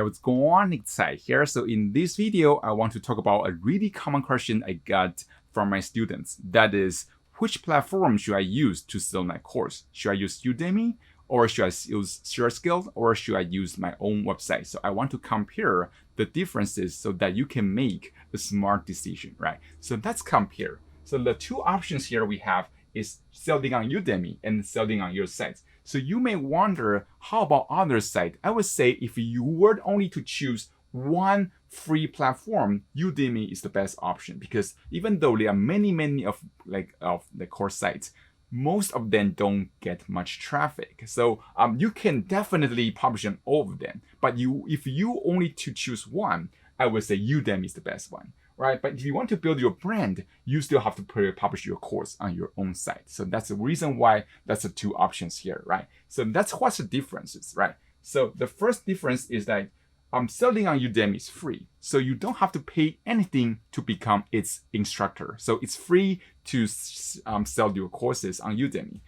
what's going on? It's Sai here. So in this video, I want to talk about a really common question I got from my students. That is, which platform should I use to sell my course? Should I use Udemy, or should I use ShareSkills, or should I use my own website? So I want to compare the differences so that you can make a smart decision, right? So let's compare. So the two options here we have is selling on Udemy and selling on your site. So you may wonder, how about other site? I would say if you were only to choose one free platform, Udemy is the best option, because even though there are many of the course sites, most of them don't get much traffic. So you can definitely publish on all of them. But if you only to choose one, I would say Udemy is the best one, right? But if you want to build your brand, you still have to publish your course on your own site. So that's the reason why that's the two options here, right? So that's what's the differences, right? So the first difference is that selling on Udemy is free. So you don't have to pay anything to become its instructor. So it's free to sell your courses on Udemy.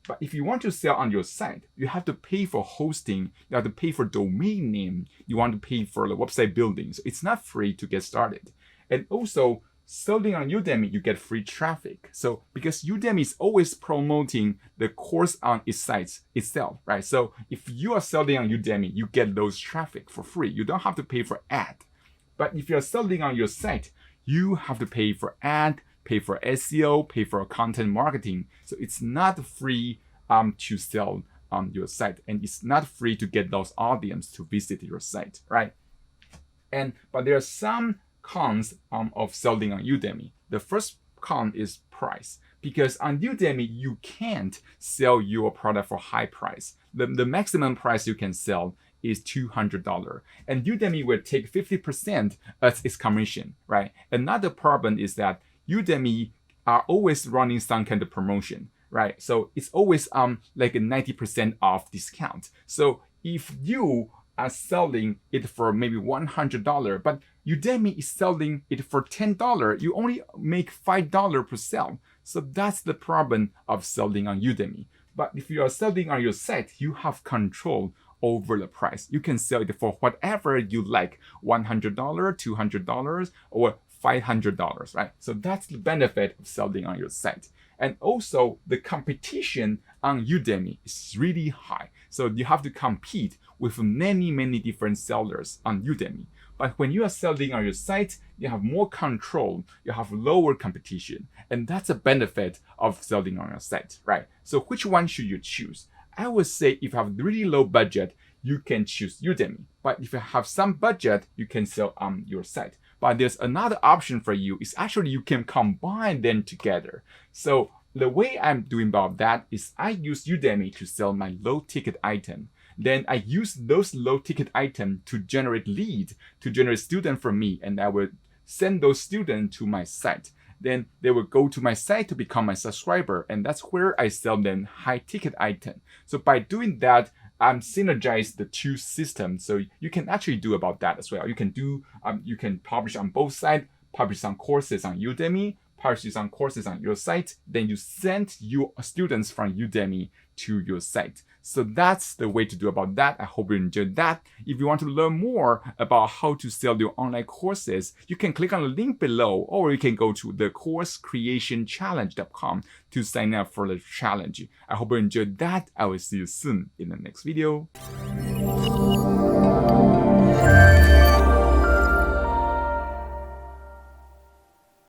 But if you want to sell on your site, you have to pay for hosting, you have to pay for domain name, you want to pay for the website building. So it's not free to get started. And also, selling on Udemy, you get free traffic. So because Udemy is always promoting the course on its site itself, right? So if you are selling on Udemy, you get those traffic for free. You don't have to pay for ad. But if you're selling on your site, you have to pay for ad, pay for SEO, pay for content marketing. So it's not free to sell on your site, and it's not free to get those audience to visit your site, right? But there are some cons of selling on Udemy. The first con is price, because on Udemy you can't sell your product for high price. The maximum price you can sell is $200, and Udemy will take 50% as its commission, right? Another problem is that Udemy are always running some kind of promotion, right? So it's always like a 90% off discount. So if you are selling it for maybe $100, but Udemy is selling it for $10, you only make $5 per sale. So that's the problem of selling on Udemy. But if you are selling on your site, you have control over the price. You can sell it for whatever you like, $100, $200, or $500, right? So that's the benefit of selling on your site. And also, the competition on Udemy is really high. So you have to compete with many different sellers on Udemy. But when you are selling on your site, you have more control, you have lower competition. And that's a benefit of selling on your site, right? So which one should you choose? I would say if you have really low budget, you can choose Udemy. But if you have some budget, you can sell on your site. But there's another option for you, is actually you can combine them together. So the way I'm doing about that is I use Udemy to sell my low ticket item. Then I use those low ticket items to generate lead, to generate students from me, and I will send those students to my site. Then they will go to my site to become my subscriber, and that's where I sell them high ticket item. So by doing that, I'm synergize the two systems. So you can actually do about that as well. You can do, you can publish on both sides, publish some courses on Udemy, publish some courses on your site, then you send your students from Udemy to your site. So that's the way to do about that. I hope you enjoyed that. If you want to learn more about how to sell your online courses, you can click on the link below, or you can go to thecoursecreationchallenge.com to sign up for the challenge. I hope you enjoyed that. I will see you soon in the next video.